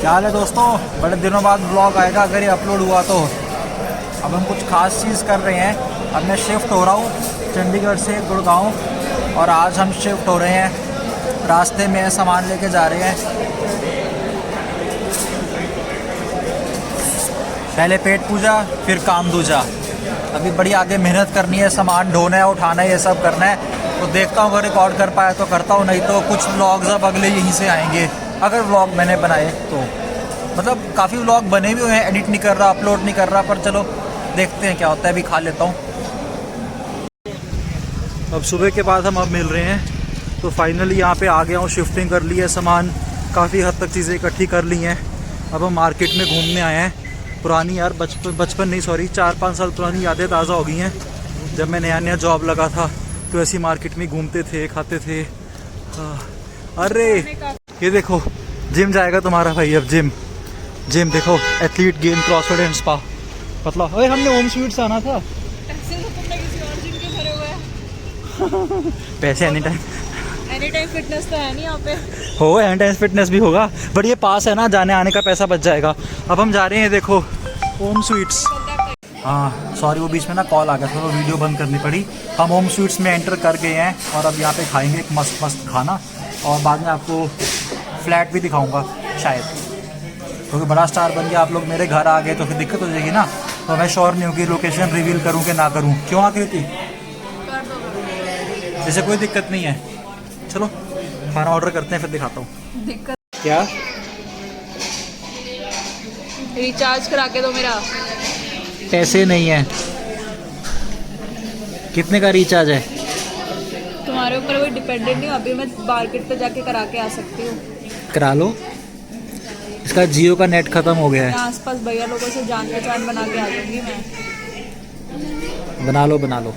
क्या हाल है दोस्तों, बड़े दिनों बाद ब्लॉग आएगा अगर ये अपलोड हुआ तो। अब हम कुछ खास चीज़ कर रहे हैं। अब मैं शिफ्ट हो रहा हूँ चंडीगढ़ से गुड़गांव और आज हम शिफ्ट हो रहे हैं। रास्ते में सामान लेके जा रहे हैं। पहले पेट पूजा फिर काम दूजा। अभी बड़ी आगे मेहनत करनी है, सामान ढोना है, उठाना है, ये सब करना है। तो देखता हूँ अगर रिकॉर्ड कर पाया तो करता हूँ, नहीं तो कुछ व्लॉग्स अब अगले यहीं से आएंगे अगर व्लॉग मैंने बनाए तो। मतलब काफ़ी व्लॉग बने भी हुए हैं, एडिट नहीं कर रहा, अपलोड नहीं कर रहा, पर चलो देखते हैं क्या होता है। अभी खा लेता हूँ। अब सुबह के बाद हम अब मिल रहे हैं तो फाइनली यहाँ पे आ गया हूँ। शिफ्टिंग कर ली है, सामान काफ़ी हद तक चीज़ें इकट्ठी कर ली हैं। अब हम मार्केट में घूमने आए हैं। पुरानी यार बचपन नहीं, सॉरी 4-5 साल पुरानी यादें ताज़ा हो गई हैं। जब मैं नया जॉब लगा था तो ऐसी मार्केट में घूमते थे, खाते थे। अरे ये देखो, जिम जाएगा तुम्हारा भाई अब। जिम देखो, athlete game CrossFit and spa. पतला अरे हमने होम स्वीट्स आना था। पैसे तो तुमने किसी और जिम के भरे हुए हैं। पैसे एनी टाइम फिटनेस तो है नहीं यहाँ पे। हो, एनी टाइम फिटनेस भी होगा, बट ये पास है ना, जाने आने का पैसा बच जाएगा। अब हम जा रहे हैं, देखो होम स्वीट्स। हाँ सॉरी, वो बीच में ना कॉल आ गया था तो वीडियो बंद करनी पड़ी। हम होम स्वीट्स में एंटर कर गए हैं और अब यहाँ पे खाएंगे एक मस्त खाना, और बाद में आपको फ्लैट भी दिखाऊंगा शायद, क्योंकि बड़ा स्टार बन गया। आप लोग मेरे घर आ गए तो फिर दिक्कत हो जाएगी ना। तो मैं श्योर नहीं हूँ कि लोकेशन रिवील करूँ कि ना करूँ। क्यों आकृति? जैसे कोई दिक्कत नहीं है। चलो खाना ऑर्डर करते हैं, फिर दिखाता हूँ। दिक्कत क्या? रिचार्ज करा के दो मेरा। पैसे नहीं है। कितने का रिचार्ज है? तुम्हारे ऊपर कोई डिपेंडेंट नहीं। अभी मैं मार्केट पे जाके करा के आ सकती हूँ। करा लो। इसका जियो का नेट खत्म हो गया है। आसपास भैया लोगों से जान पहचान बना के आ जाऊंगी मैं। बना लो।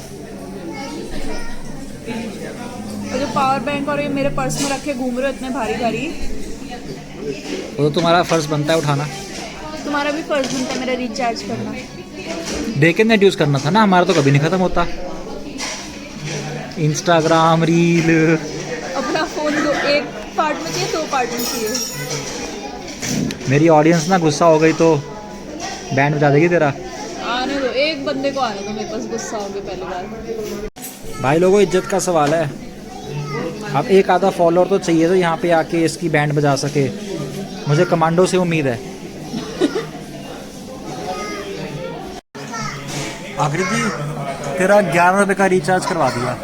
और जो पावर बैंक और ये मेरे पर्स में रखे घूम रहे हो इतने भारी भारी, वो तो तुम्हारा फर्ज बनता है उठाना। तुम्हारा भी फर्ज बनता है मेरा रिचार्ज करना। देख के नेट यूज़ करना था ना, हमारा तो कभी नहीं ख़त्म होता। Instagram reel. अपना फ़ोन एक पार्ट में चाहिए, 2 पार्ट में चाहिए। मेरी ऑडियंस ना गुस्सा हो गई तो बैंड बजा देगी तेरा। आने दो, एक बंदे को आने दो, मेरे पास गुस्सा हो गया पहली बार। भाई लोगों, इज्जत का सवाल है। अब एक आधा फॉलोअर तो चाहिए तो यहाँ पे आके इसकी बैंड बजा सके। मुझे कमांडो से उम्मीद है। आकृति, तेरा 11 रुपये का रिचार्ज करवा दिया।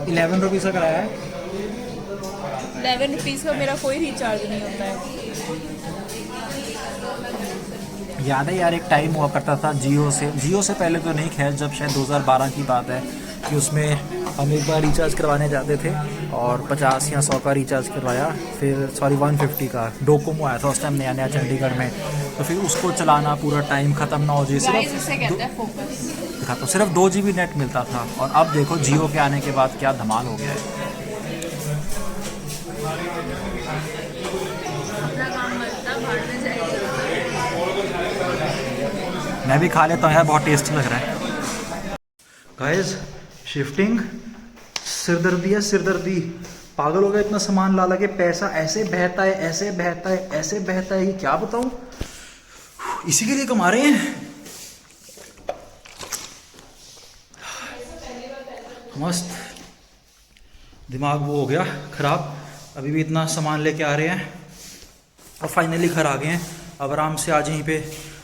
11 रुपीज़ का कराया है। 11 रुपीज़ का मेरा कोई रिचार्ज नहीं होता है। याद है यार, एक टाइम हुआ करता था जियो से पहले तो नहीं, खैर जब शायद 2012 की बात है, कि उसमें हम एक बार रिचार्ज करवाने जाते थे और 50 या 100 का रिचार्ज करवाया। फिर 150 का डोकोमो आया था उस टाइम नया चंडीगढ़ में। तो फिर उसको चलाना पूरा टाइम ख़त्म ना हो जाए, सिर्फ 2 GB नेट मिलता था। और अब देखो जियो के आने के बाद क्या धमाल हो गया है। मैं भी खा लेता हूँ यार, बहुत टेस्टी लग रहा है। गाइस, शिफ्टिंग सिरदर्दी। पागल हो गया, इतना सामान ला के पैसा ऐसे बहता है, ये क्या बताऊँ। इसी के लिए कमा रहे हैं। मस्त दिमाग वो हो गया खराब। अभी भी इतना सामान लेके आ रहे हैं और फाइनली घर आ गए हैं। अब आराम से आज यहीं पे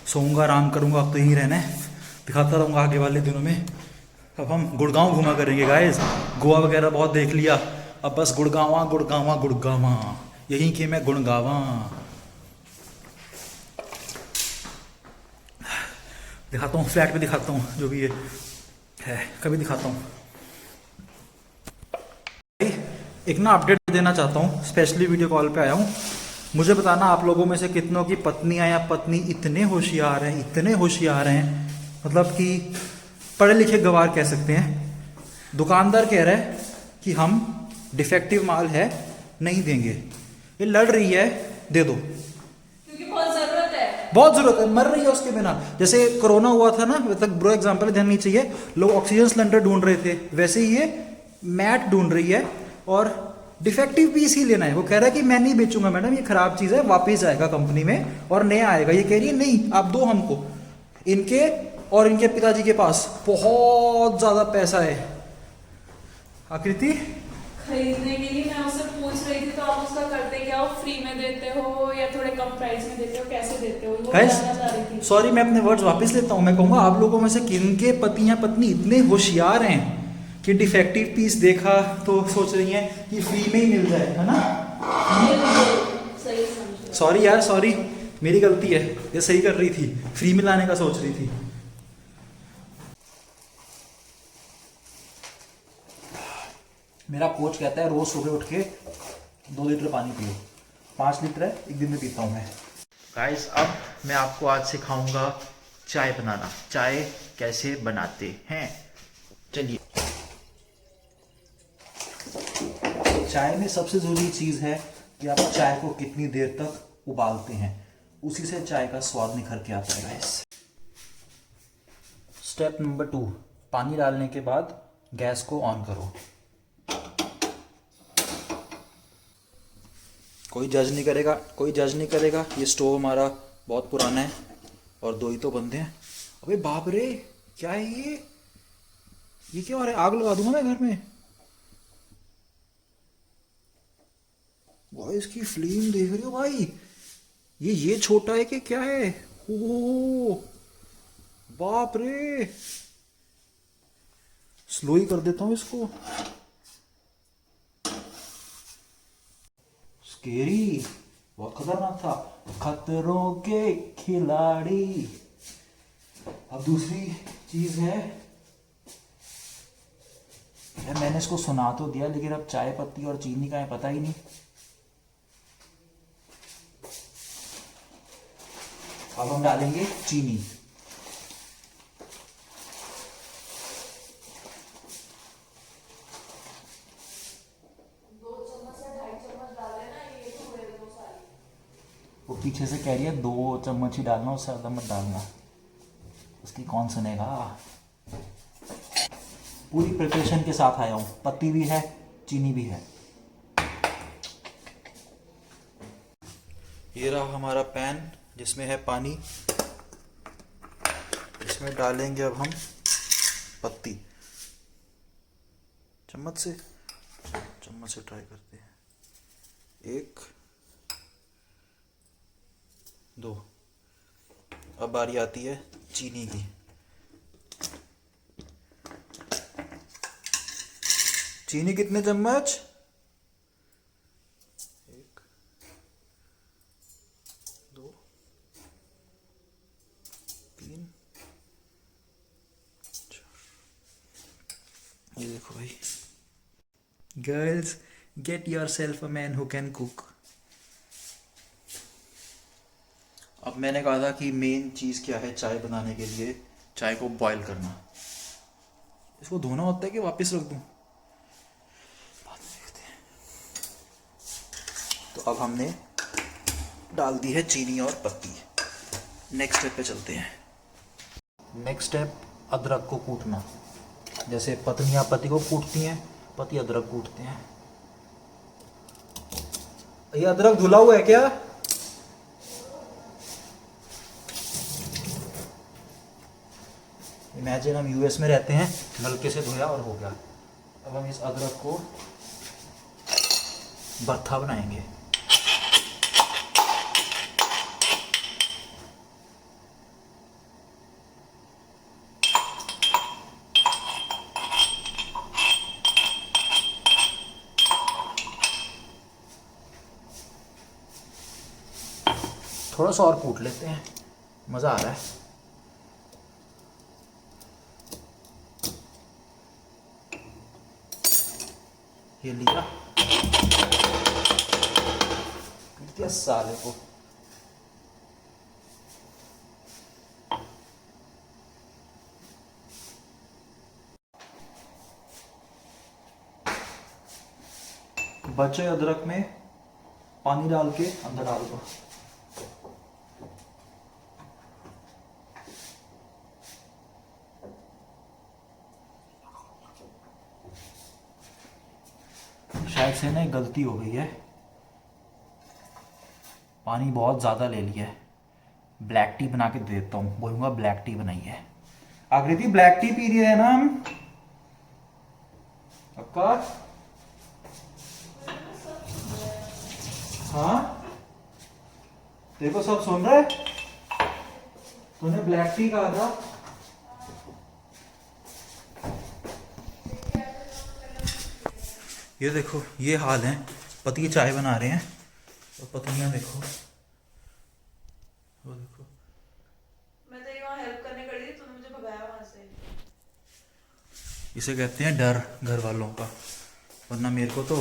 सोऊंगा, आराम करूंगा। अब तो यहीं रहना है, दिखाता रहूँगा आगे वाले दिनों में। अब हम गुड़गांव घूमा करेंगे गाइस। गोवा वगैरह बहुत देख लिया, अब बस गुड़गांवा यहीं के मैं गुण गावा। दिखाता हूँ, फ्लैट पे दिखाता हूँ, जो भी है कभी दिखाता हूँ। एक ना अपडेट देना चाहता हूँ, स्पेशली वीडियो कॉल पे आया हूँ। मुझे बताना आप लोगों में से कितनों की पत्नियां या पत्नी इतने होशियार हैं, मतलब कि पढ़े लिखे गवार कह सकते हैं। दुकानदार कह रहा है कि हम डिफेक्टिव माल है नहीं देंगे, ये लड़ रही है, दे दो, क्योंकि बहुत ज़रूरत है, मर रही है उसके बिना। जैसे कोरोना हुआ था ना, तक बुरा एग्जाम्पल ध्यान नहीं चाहिए, लोग ऑक्सीजन सिलेंडर ढूंढ रहे थे, वैसे ही ये मैट ढूंढ रही है और डिफेक्टिव पीस ही लेना है। वो कह रहा है कि मैं नहीं बेचूंगा मैडम, ये खराब चीज़ है, वापस जाएगा कंपनी में और नया आएगा। ये कह रही है नहीं, आप दो हमको। इनके और इनके पिताजी के पास बहुत ज़्यादा पैसा है। आकृति खरीदने के लिए मैं उससे पूछ रही थी, तो आप उसका करते क्या हो? फ्री में देते हो या थोड़े कम प्राइस में देते हो, कैसे देते हो? वो जानना चाह रही थी। सॉरी, मैं अपने वर्ड्स वापस लेता हूँ। मैं कहूँगा आप लोगों में से किनके पति या पत्नी इतने होशियार हैं कि डिफेक्टिव पीस देखा तो सोच रही हैं कि फ्री में ही मिल जाए, है ना? सही समझ। सॉरी यार, सॉरी, मेरी गलती है। ये सही कर रही थी, फ्री में लाने का सोच रही थी। मेरा कोच कहता है रोज सुबह उठ के 2 लीटर पानी पियो। 5 लीटर है, एक दिन में पीता हूँ मैं। गाइस, अब मैं आपको आज सिखाऊंगा चाय बनाना। चाय कैसे बनाते हैं, चलिए। चाय में सबसे ज़रूरी चीज़ है कि आप चाय को कितनी देर तक उबालते हैं, उसी से चाय का स्वाद निखर के आता है गाइस। स्टेप नंबर 2, पानी डालने के बाद गैस को ऑन करो। कोई जज नहीं करेगा, कोई जज नहीं करेगा। ये स्टोव हमारा बहुत पुराना है और 2 ही तो बंदे हैं। अबे बाप रे, क्या है ये क्या हो रहा है? आग लगा दूंगा मैं घर में। भाई इसकी फ्लेम देख रहे हो भाई? ये छोटा है कि क्या है? ओ बाप रे, स्लो ही कर देता हूँ इसको। स्केरी, बहुत खतरनाक था। खतरों के खिलाड़ी। अब दूसरी चीज है, यार मैंने इसको सुना तो दिया, लेकिन अब चाय पत्ती और चीनी का है पता ही नहीं। अब हम डालेंगे चीनी। वो पीछे से कह रही है 2 चम्मच ही डालना, उससे ज़्यादा मत डालना, उसकी कौन सुनेगा। पूरी प्रिपरेशन के साथ आया हूँ, पत्ती भी है, चीनी भी है। ये रहा हमारा पैन जिसमें है पानी। इसमें डालेंगे अब हम पत्ती। चम्मच से ट्राई करते हैं। 1 2। अब बारी आती है चीनी की। चीनी कितने चम्मच? 1 2 3 4। ये देखो भाई, girls get your self a man who can cook. अब मैंने कहा था कि मेन चीज़ क्या है चाय बनाने के लिए? चाय को बॉईल करना। इसको धोना होता है कि वापस रख दूं? बाद में देखते हैं। तो अब हमने डाल दी है चीनी और पत्ती। नेक्स्ट स्टेप पे चलते हैं। नेक्स्ट स्टेप, अदरक को कूटना। जैसे पत्नियां पति को कूटती हैं, पति अदरक कूटते हैं। ये अदरक धुला हुआ है क्या? इमेजिन हम यूएस में रहते हैं, नलके से धोया और हो गया। अब हम इस अदरक को भरथा बनाएंगे। थोड़ा सा और कूट लेते हैं, मज़ा आ रहा है। ये लिया, क्या साले को। बचे अदरक में पानी डाल के अंदर डाल दो। शायद से ना एक गलती हो गई है, पानी बहुत ज़्यादा ले लिया है। ब्लैक टी बना के दे देता हूँ, बोलूँगा ब्लैक टी बनाई है। आकृति ब्लैक टी पी रही है ना हम? अक्का हाँ, देखो सब सुन रहे। तूने ब्लैक टी कहा था। ये देखो ये हाल है, पति चाय बना रहे हैं और पत्नियां देखो, वो देखो। मैं तो यहाँ हेल्प करने गई थी, तूने मुझे भगाया वहां से। इसे कहते हैं डर घर वालों का, वरना मेरे को तो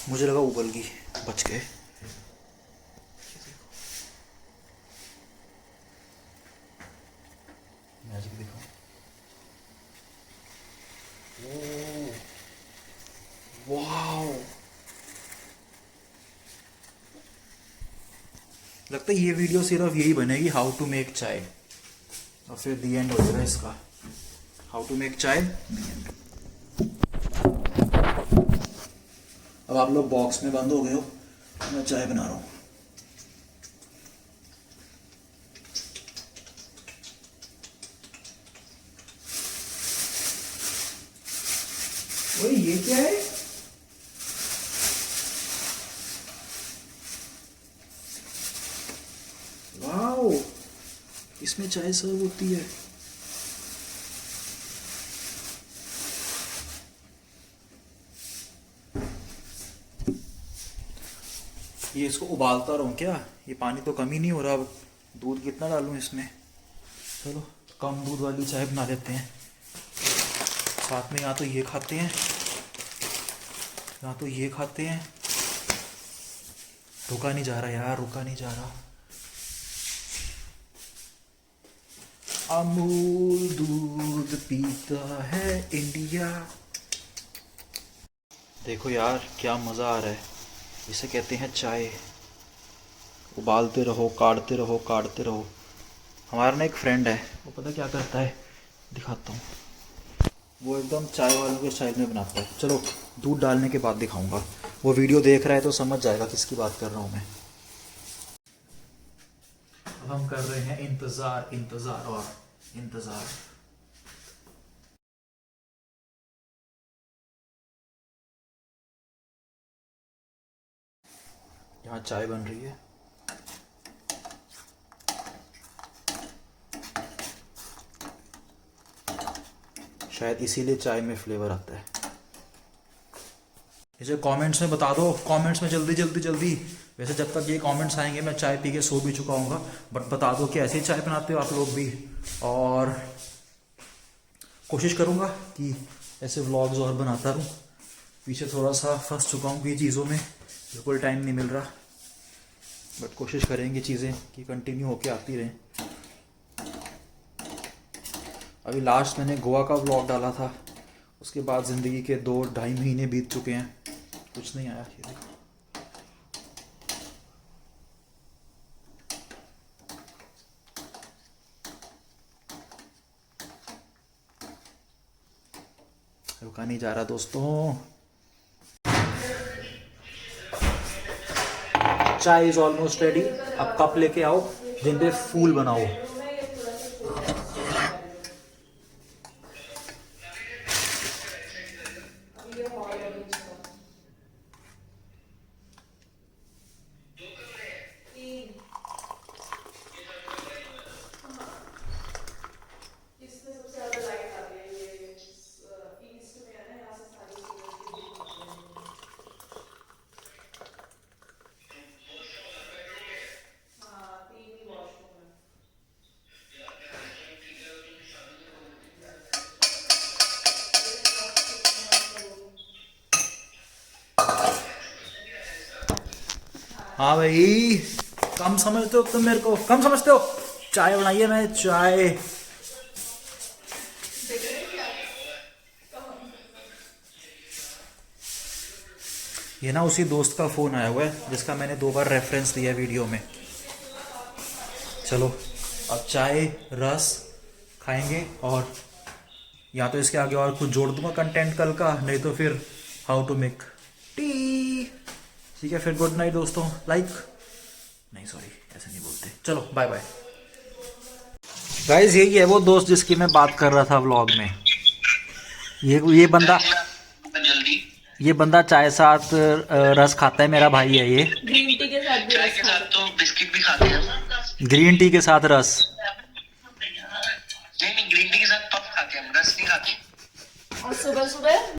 मुझे लगा उबल गई, बच गए। मैजिक देखो, वाओ, लगता है ये वीडियो सिर्फ यही बनेगी, हाउ टू मेक चाय, और फिर दी एंड हो जाएगा इसका। हाउ टू मेक चाय, दी एंड। अब आप लोग बॉक्स में बंद हो गए हो, मैं चाय बना रहा हूँ। ओए ये क्या है? वाओ, इसमें चाय सर्व होती है। ये इसको उबालता रहूं क्या? ये पानी तो कम ही नहीं हो रहा। अब दूध कितना डालूं इसमें? चलो कम दूध वाली चाय बना लेते हैं। साथ में या तो ये खाते हैं या तो ये खाते हैं। रुका नहीं जा रहा यार, रुका नहीं जा रहा। अमूल दूध पीता है इंडिया। देखो यार क्या मज़ा आ रहा है। इसे कहते हैं चाय। उबालते रहो, काढ़ते रहो, काढ़ते रहो। हमारा ना एक फ्रेंड है, वो पता क्या करता है, दिखाता हूँ। वो एकदम चाय वालों के स्टाइल में बनाता है। चलो दूध डालने के बाद दिखाऊंगा। वो वीडियो देख रहा है तो समझ जाएगा किसकी बात कर रहा हूँ मैं। अब हम कर रहे हैं इंतज़ार, इंतज़ार और इंतज़ार। यहाँ चाय बन रही है। शायद इसीलिए चाय में फ्लेवर आता है। इसे कमेंट्स में बता दो, कमेंट्स में जल्दी जल्दी जल्दी। वैसे जब तक ये कमेंट्स आएंगे मैं चाय पी के सो भी चुका हूँगा, बट बता दो कि ऐसे ही चाय बनाते हो आप लोग भी। और कोशिश करूँगा कि ऐसे व्लॉग्स और बनाता रहूँ। पीछे थोड़ा सा फंस चुका हूँ कि चीज़ों में बिल्कुल टाइम नहीं मिल रहा, बट कोशिश करेंगे चीज़ें कि कंटिन्यू होके आती रहें। अभी लास्ट मैंने गोवा का व्लॉग डाला था, उसके बाद ज़िंदगी के 2-2.5 महीने बीत चुके हैं, कुछ नहीं आया। ये देखो रुका नहीं जा रहा दोस्तों। चाय इज़ ऑलमोस्ट रेडी। अब कप लेके आओ जिन पे फूल बनाओ। हाँ भाई, कम समझते हो तुम मेरे को, कम समझते हो। चाय बनाई है मैं, चाय। ये ना उसी दोस्त का फ़ोन आया हुआ है जिसका मैंने 2 बार रेफरेंस दिया वीडियो में। चलो अब चाय रस खाएंगे, और या तो इसके आगे और कुछ जोड़ दूंगा कंटेंट कल का, नहीं तो फिर हाउ टू मेक टी। ठीक है फिर गुड नाइट दोस्तों। लाइक नहीं सॉरी ऐसे नहीं बोलते। चलो बाय बाय गाइस। यही है वो दोस्त जिसकी मैं बात कर रहा था व्लॉग में। ये बंदा चाय साथ रस खाता है। मेरा भाई है ये। ग्रीन टी के साथ भी चाय के साथ तो बिस्किट भी खाते हैं। ग्रीन टी के साथ रस। नहीं ग्रीन टी के साथ पफ खाते हैं, हम रस नहीं खाते। और सुबह सुबह